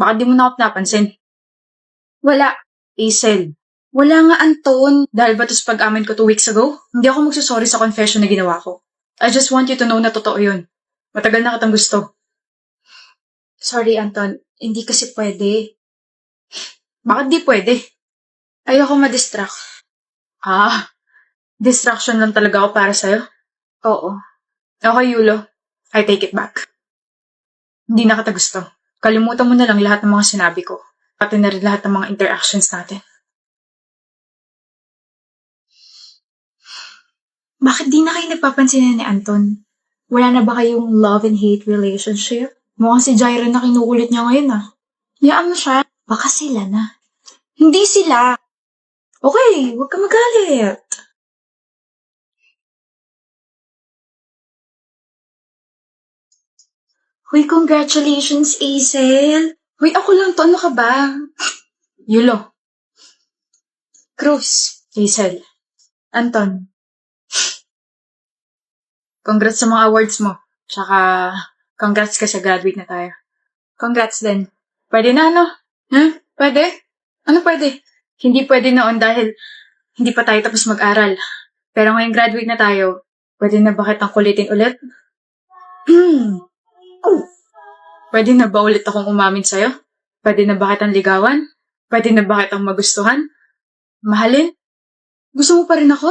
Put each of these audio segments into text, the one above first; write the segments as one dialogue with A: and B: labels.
A: Baka di mo na ako pinapansin.
B: Wala.
A: Hazel,
B: Wala nga, Anton.
A: dahil ba ito sa pag-amin ko 2 weeks ago? Hindi ako magsusorry sa confession na ginawa ko. I just want you to know na totoo yun. Matagal na kitang gusto.
B: Sorry, Anton. Hindi kasi pwede.
A: Bakit di pwede?
B: Ayoko ma-distract.
A: Distraction lang talaga ako para sa'yo.
B: Oo.
A: Okay, Yulo. I take it back. Hindi na kita gusto. Kalimutan mo na lang lahat ng mga sinabi ko. Pati na rin lahat ng mga interactions natin.
B: Bakit di na kayo nagpapansin ni Anton? Wala na ba kayong love and hate relationship?
A: Mukhang si Jaira na kinukulit niya ngayon
B: Hayaan mo siya. Baka sila na.
A: Hindi sila.
B: Okay, huwag ka magalit. Hoy, congratulations, Hazel.
A: Hoy, ako lang to. Ano ka ba? Yulo.
B: Cruz.
A: Hazel. Anton. Congrats sa mga awards mo. Tsaka, congrats ka sa graduate na tayo. Congrats din. Pwede na, ano? Pwede? Ano pwede? Hindi pwede noon dahil hindi pa tayo tapos mag-aral. Pero ngayong graduate na tayo, pwede na ba kitang kulitin ulit? Pwede na ba ulit akong umamin sa'yo? Pwede na ba kitang ligawan? Pwede na ba kitang magustuhan? Mahalin? Gusto mo pa rin ako?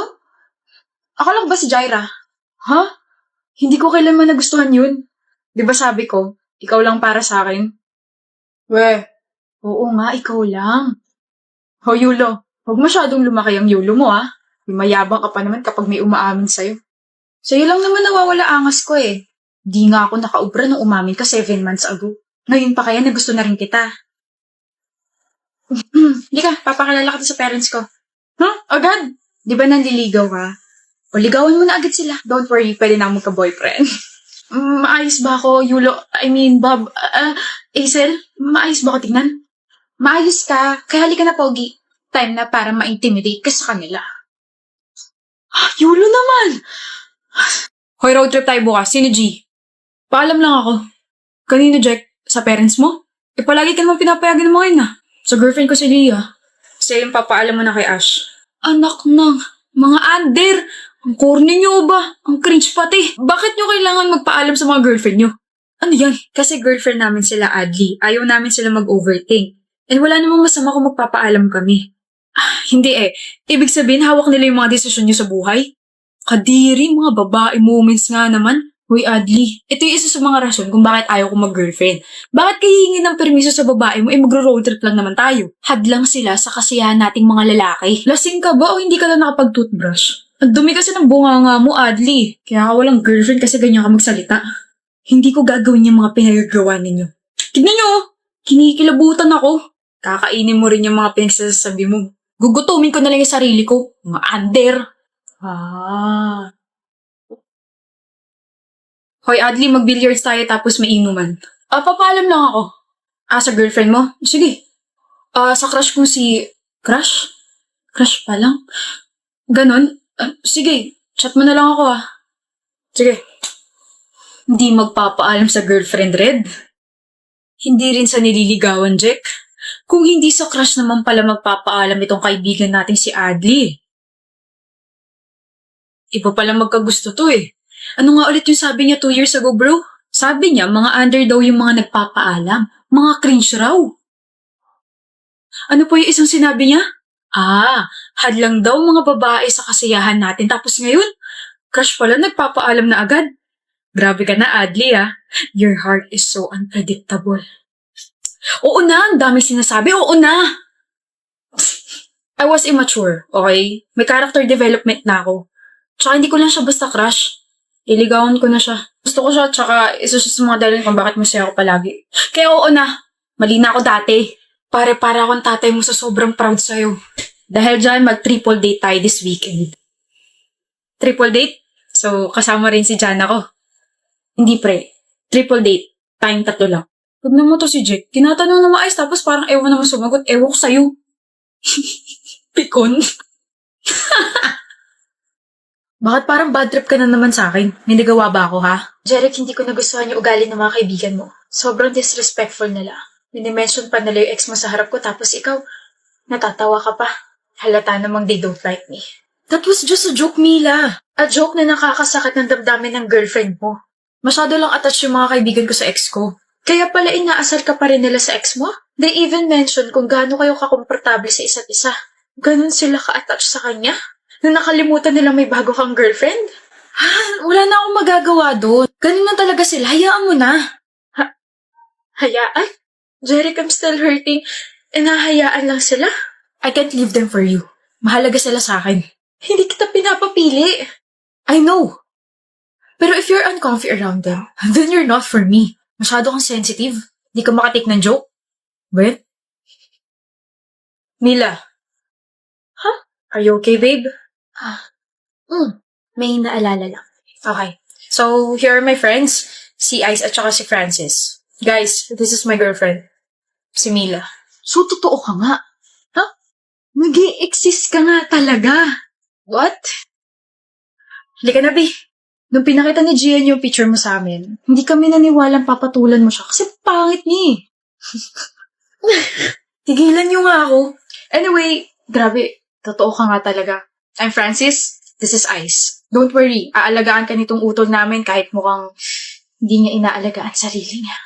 A: Ako lang ba si Jaira? Ha? Hindi ko kailanman nagustuhan yun. Di ba sabi ko, ikaw lang para sa akin? Weh, oo nga, ikaw lang. Ho, Yulo, huwag masyadong lumaki ang Yulo mo, Mayabang ka pa naman kapag may umaamin sa'yo. Sa'yo lang naman nawawala angas ko eh. Di nga ako nakaubra nung umamin ka 7 months ago. Ngayon pa kaya na gusto na rin kita. Hindi ka, papakilala ka sa parents ko. Agad? Di ba nanliligaw ka? O ligawan mo na agad sila. Don't worry, pwede na akong magka-boyfriend. Maayos ba ako, Yulo? I mean, Bob, Hazel? Maayos ba ako tingnan? Maayos ka. Kaya halika na, Pogi. Time na para ma-intimidate ka sa kanila. Yulo naman! Hoy, road trip tayo bukas. Sino G? Paalam lang ako. Kanino, Jack? Sa parents mo? Palagi ka naman pinapayagan mo ngayon Sa girlfriend ko si Leah. Siya yung papaalam mo na kay Ash. Anak ng mga under! Ang corny nyo ba? Ang cringe pati. Bakit nyo kailangan magpaalam sa mga girlfriend nyo? Ano yan? Kasi girlfriend namin sila, Adli. Ayaw namin sila mag-overthink. And wala namang masama kung magpapaalam kami. Hindi Ibig sabihin, hawak nila yung mga desisyon nyo sa buhay? Kadiri, mga babae moments nga naman. Uy, Adli, ito yung isa sa mga rason kung bakit ayaw ko mag-girlfriend. Bakit kayo hihingi ng permiso sa babae mo magro-road trip lang naman tayo? Hadlang sila sa kasiyahan nating mga lalaki. Lasing ka ba o hindi ka lang nakapag-toothbrush? Ang dumi kasi ng bunganga mo, Adli. Kaya ka walang girlfriend kasi ganyan ka magsalita. Hindi ko gagawin yung mga pinagagawa ninyo. Tignan nyo, kinikilabutan ako. Kakainin mo rin yung mga pinagsasabi mo. Gugutumin ko na lang yung sarili ko. Mga under. Hoy, Adli, mag-billiards tayo tapos may inuman. Papaalam lang ako. Sa girlfriend mo? Sige. Sa crush ko si... Crush? Crush pa lang? Ganon? Sige, chat mo na lang ako Sige. Hindi magpapaalam sa girlfriend, Red? Hindi rin sa nililigawan, Jack? Kung hindi sa crush naman pala magpapaalam itong kaibigan natin si Adli. Iba pala magkagusto to Ano nga ulit yung sabi niya 2 years ago, bro? Sabi niya, mga under daw yung mga nagpapaalam. Mga cringe raw. Ano po yung isang sinabi niya? Hadlang daw mga babae sa kasiyahan natin. Tapos ngayon, crush pala nagpapaalam na agad. Grabe ka na, Adli Your heart is so unpredictable. Oo na, ang daming sinasabi. Oo na! I was immature, okay? May character development na ako. Tsaka hindi ko lang siya basta crush. Iligawan ko na siya. Gusto ko siya, tsaka isa siya sa mga dahilan kung bakit masaya ako palagi. Kaya oo na, mali na ako dati. Para akong tatay mo sa sobrang proud sa'yo. Dahil dyan, mag-triple date tayo this weekend. Triple date? So, kasama rin si Jana ko. Hindi pre, triple date. Tayong 3 lang. Tignan mo to si Jack. Kinatanong na maayos tapos parang ewan naman sumagot. Ewan ko sa'yo. Pikon. Bakit parang bad trip ka na naman sa akin? May nagawa ba ako, ha?
B: Jeric, hindi ko nagustuhan yung ugali ng mga kaibigan mo. Sobrang disrespectful nila.
A: Minimension pa nila yung ex mo sa harap ko tapos ikaw, natatawa ka pa. Halata namang they don't like me.
B: That was just a joke, Mila.
A: A joke na nakakasakit ng damdamin ng girlfriend mo.
B: Masyado lang attached yung mga kaibigan ko sa ex ko.
A: Kaya pala inaasar ka pa rin nila sa ex mo? They even mention kung gaano kayo kakomportable sa isa't isa. Ganon sila ka-attach sa kanya? Na nakalimutan nila may bago kang girlfriend?
B: Wala na akong magagawa doon. Ganun lang talaga sila. Hayaan mo na.
A: Hayaan? Jeric, I'm still hurting. E nahayaan lang sila?
B: I can't leave them for you. Mahalaga sila sa akin.
A: Hindi kita pinapapili.
B: I know. Pero if you're uncomfy around them, then you're not for me. Masyado kang sensitive. Di ka makatik ng joke. Well? Mila.
A: Huh?
B: Are you okay, babe?
A: May naalala lang.
B: Okay. So, here are my friends. Si Ice at saka si Francis. Guys, this is my girlfriend. Si Mila.
A: So, totoo ka nga. Ha? Nag-i-exist ka nga talaga.
B: What? Halika na, Bi. Nung pinakita ni Gian yung picture mo sa amin,
A: Hindi kami naniwalang papatulan mo siya kasi pangit niya eh.
B: tigilan niyo nga ako.
A: Anyway, grabe. Totoo ka nga talaga. I'm Francis. This is Ice. Don't worry. Aalagaan ka nitong utol namin kahit mukhang hindi niya inaalagaan sarili niya.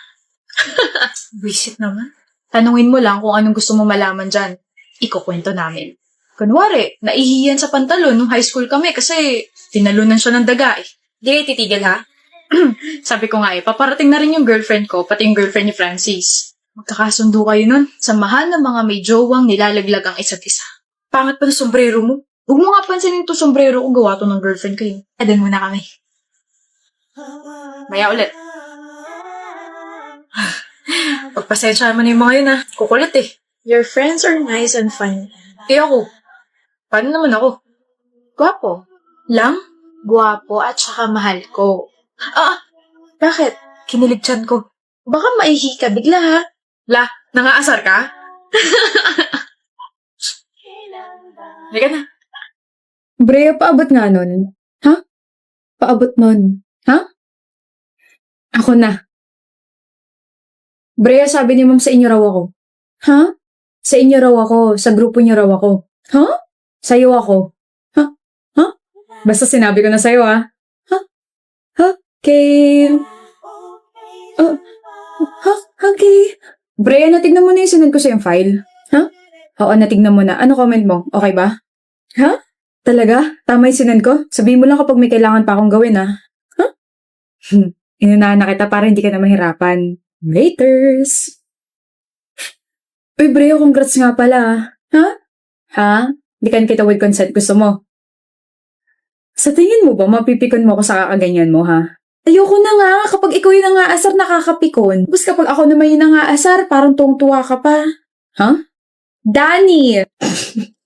B: Visit naman.
A: Tanungin mo lang kung anong gusto mo malaman dyan. Ikukwento namin. Kunwari, naihiyan sa pantalon nung high school kami kasi tinalunan siya ng daga eh.
B: Di kayo titigil, ha?
A: Sabi ko nga eh, paparating na rin yung girlfriend ko, pati yung girlfriend ni Francis. Magkakasundo kayo nun. Samahan ng mga may jowang nilalaglag ang isa't isa.
B: Pangat pa ng sombrero mo.
A: Huwag mo nga pansinin to sombrero ko, gawa to ng girlfriend ko eh. Adan muna kami. Maya ulit.
B: Pagpasensya mo na yung mga yun, ha? Kukulit eh.
A: Your friends are nice and funny.
B: Eh ako. Paano naman ako?
A: Gwapo.
B: Lang?
A: Gwapo at saka mahal ko.
B: Bakit? Kinilig tiyan ko.
A: Baka maihi ka bigla ha.
B: Nangaasar ka? Halika na.
C: Brea, paabot nga nun. Ha? Paabot nun. Ha? Ako na. Brea, sabi ni ma'am sa inyo raw ako. Ha? Sa inyo raw ako. Sa grupo niyo raw ako. Ha? Sa'yo ako. Ha? Ha? Basta sinabi ko na sa'yo, ha? Ha? Ha? Okay. Ha? Okay. Brea, natignan mo na yung sinend ko sa yung file. Ha? Oo, natignan mo na. Ano comment mo? Okay ba? Ha? Talaga? Tama yung sinend ko? Sabihin mo lang kapag may kailangan pa akong gawin, ha? Ha? Inunahan na kita para hindi ka na mahirapan. Laters! Uy, Brea, congrats nga pala, ha? Ha? Di kan kita with consent gusto mo? Sa tingin mo ba, mapipikon mo ako sa kakaganyan mo, ha? Ayoko na nga, kapag ikaw yung nangaasar, nakakapikon. Tapos kapag ako naman yung nangaasar, parang tuwang-tuwa ka pa. Ha? Danny!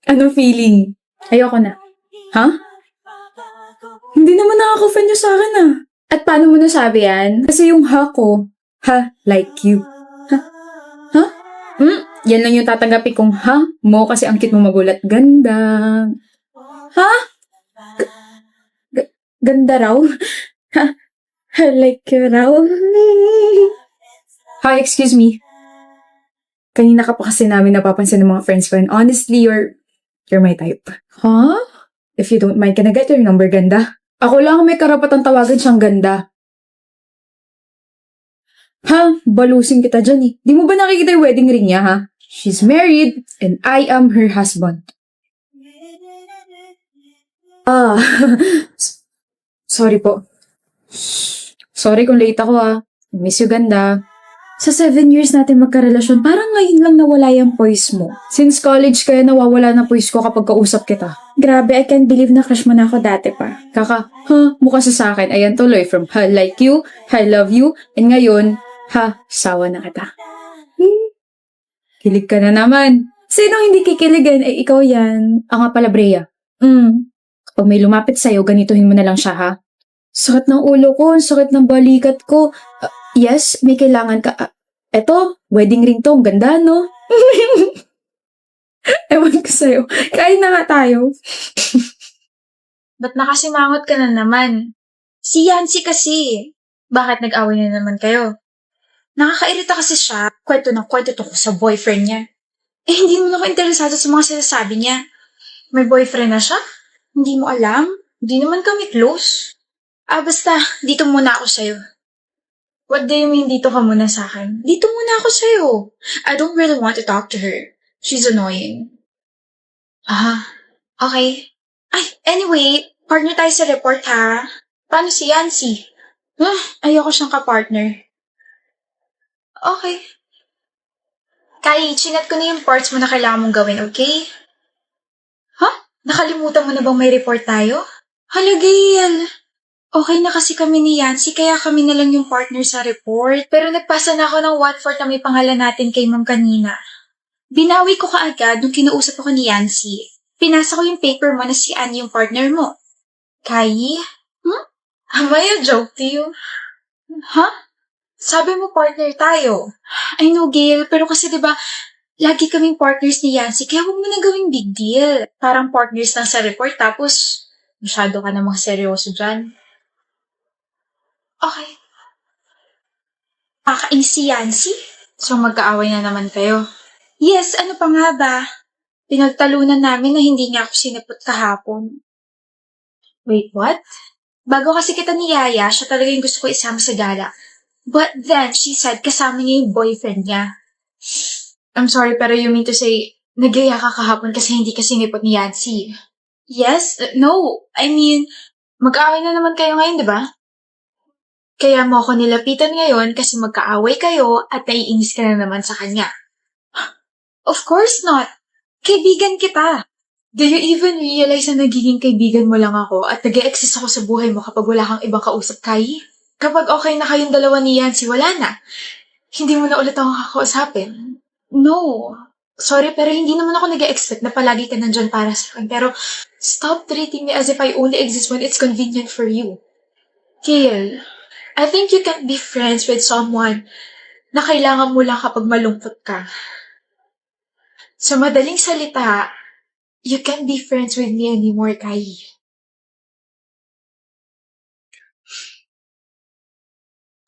C: Anong feeling? Ayoko na. Ha? Hindi naman nakaka-offend yung sa akin, ah. At paano mo nasabi yan? Kasi yung ha ko, ha, like you. Ha? Ha? Yan lang yung tatanggapin kong ha mo kasi ang cute mo magulat. Ganda. Ha? Ganda raw? Ha? Like you raw? Hi, excuse me. Kanina ka pa kasi namin napapansin ng mga friends ko and honestly, you're my type. Huh? If you don't mind, can I get your number, ganda? Ako lang may karapatang tawagan siyang ganda. Ha? Balusin kita dyan eh. Di mo ba nakikita yung wedding ring niya, ha? She's married and I am her husband. Sorry po. Sorry kung late ako, ha. Miss you, ganda. Sa 7 years natin magkarelasyon, parang ngayon lang nawala yung poise mo. Since college kaya nawawala na poise ko kapag kausap kita. Grabe, I can't believe na crush mo na ako dati pa. Mukha sa akin. Ayan tuloy, from ha, like you, I love you, and ngayon, ha, sawa na kita. Kilig ka na naman. Sino hindi kikiligin? Eh, ikaw yan. Nga pala, Brea. Kapag may lumapit sa'yo, ganituhin mo na lang siya, ha? Sakit ng ulo ko, sakit ng balikat ko. Yes, may kailangan ka. Eto, wedding ring to. Ang ganda, no? Ewan ko sa'yo. Kain na nga tayo.
A: Ba't nakasimangot ka na naman? Si Yancy kasi. Bakit nag-away na naman kayo? Nakakairita kasi siya. Kwento ng kwento tungkol sa boyfriend niya. Eh, hindi mo na ako interesado sa mga sinasabi niya. May boyfriend na siya? Hindi mo alam? Hindi naman kami close. Basta, dito muna ako sa'yo. What do you mean dito ka muna sa akin? Dito muna ako sa'yo. I don't really want to talk to her. She's annoying. Okay. Ay, anyway, partner tayo sa report ha. Paano si Yancy? Ayoko siyang ka-partner. Okay. Kai, chinat ko na yung parts mo na kailangan mong gawin, okay? Nakalimutan mo na bang may report tayo? Hala, Gail. Okay na kasi kami ni Yancy, kaya kami na lang yung partner sa report. Pero nagpasa na ako ng 1/4 na may pangalan natin kay Ma'am kanina. Binawi ko kaagad nung kinausap ako ni Yancy. Pinasa ko yung paper mo na si Annie yung partner mo. Kai? Am I a joke to you? Sabi mo partner tayo. I know, Gail, pero kasi diba, lagi kaming partners ni Yancy, kaya huwag mo na gawing big deal. Parang partners lang sa report, tapos masyado ka namang seryoso dyan. Okay. Kakainis si Yancy? So magkaaway na naman kayo? Yes, ano pa nga ba? Pinagtalunan namin na hindi niya ako sinipot kahapon. Wait, what? Bago kasi kita ni Yaya, siya talaga yung gusto ko isama sa gala. But then, she said kasama niya yung boyfriend niya. I'm sorry, pero you mean to say, nagyaya ka kahapon kasi hindi ka sinipot ni Yancy? Yes? No. I mean, mag-aaway na naman kayo ngayon, di ba? Kaya mo ako nilapitan ngayon kasi magkaaway kayo at naiinis ka na naman sa kanya. Of course not. Kaibigan kita. Do you even realize na nagiging kaibigan mo lang ako at nag-e-exist ako sa buhay mo kapag wala kang ibang kausap, Kai? Kapag okay na kayong dalawa ni Yancy, wala na. Hindi mo na ulit ako kakausapin. No. Sorry, pero hindi naman ako nag-e-expect na palagi ka nandyan para sa akin. Pero stop treating me as if I only exist when it's convenient for you. Kale, I think you can't be friends with someone na kailangan mo lang kapag malungkot ka. Sa madaling salita, you can't be friends with me anymore, Kai.